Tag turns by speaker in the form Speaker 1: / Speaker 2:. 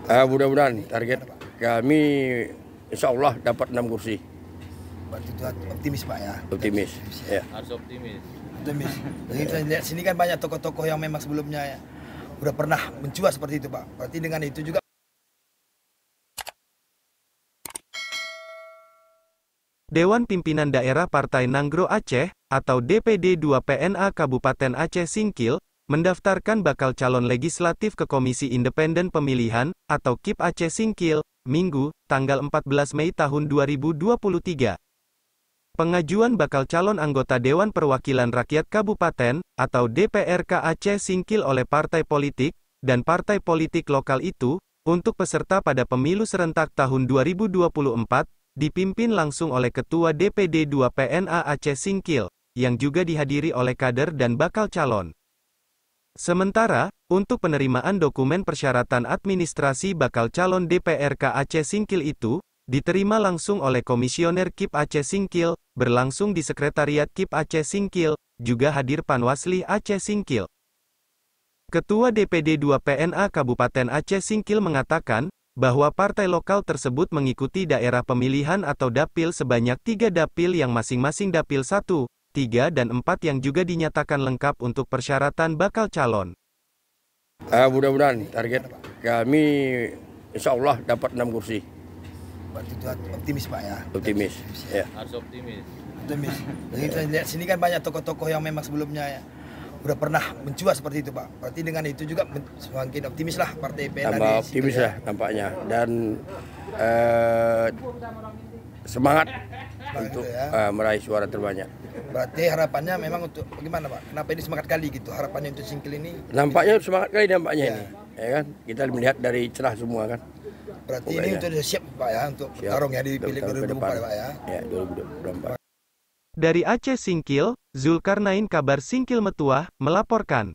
Speaker 1: Mudah-mudahan target kami insya Allah dapat 6 kursi.
Speaker 2: Berarti itu optimis Pak ya?
Speaker 1: Optimis. Ya.
Speaker 3: Harus optimis.
Speaker 2: Optimis. Jadi kita lihat sini kan banyak tokoh-tokoh yang memang sebelumnya ya udah pernah mencuat seperti itu Pak. Berarti dengan itu juga
Speaker 4: Dewan Pimpinan Daerah Partai Nanggro Aceh, atau DPD 2 PNA Kabupaten Aceh Singkil, mendaftarkan bakal calon legislatif ke Komisi Independen Pemilihan, atau KIP Aceh Singkil, Minggu, tanggal 14 Mei tahun 2023. Pengajuan bakal calon anggota Dewan Perwakilan Rakyat Kabupaten, atau DPRK Aceh Singkil oleh partai politik, dan partai politik lokal itu, untuk peserta pada pemilu serentak tahun 2024, dipimpin langsung oleh Ketua DPD 2 PNA Aceh Singkil, yang juga dihadiri oleh kader dan bakal calon. Sementara, untuk penerimaan dokumen persyaratan administrasi bakal calon DPRK Aceh Singkil itu, diterima langsung oleh Komisioner KIP Aceh Singkil, berlangsung di Sekretariat KIP Aceh Singkil, juga hadir Panwasli Aceh Singkil. Ketua DPD 2 PNA Kabupaten Aceh Singkil mengatakan, bahwa partai lokal tersebut mengikuti daerah pemilihan atau dapil sebanyak 3 dapil yang masing-masing dapil 1, 3 dan 4 yang juga dinyatakan lengkap untuk persyaratan bakal calon.
Speaker 1: Mudah-mudahan target kami insya Allah dapat 6 kursi.
Speaker 2: berarti itu optimis Pak ya?
Speaker 1: Optimis. Ya.
Speaker 3: Harus optimis.
Speaker 2: Optimis. Jadi kita lihat sini kan banyak tokoh-tokoh yang memang sebelumnya ya udah pernah mencuat seperti itu Pak. Berarti dengan itu juga semakin optimis lah partai PNA.
Speaker 1: Tambah optimis lah nampaknya dan semangat untuk
Speaker 2: ya.
Speaker 1: meraih suara terbanyak.
Speaker 2: Berarti harapannya memang untuk bagaimana Pak? Kenapa ini semangat kali gitu harapannya untuk Singkil ini?
Speaker 1: Nampaknya semangat kali nampaknya ini. Ya kan? Kita melihat dari cerah semua kan.
Speaker 2: Berarti
Speaker 1: Pokoknya.
Speaker 2: ini untuk siap Pak ya untuk tarung ya di pilih 2024 Pak ya.
Speaker 1: Ya, 2024.
Speaker 4: Dari Aceh Singkil, Zulkarnain Kabar Singkil Metuah, melaporkan.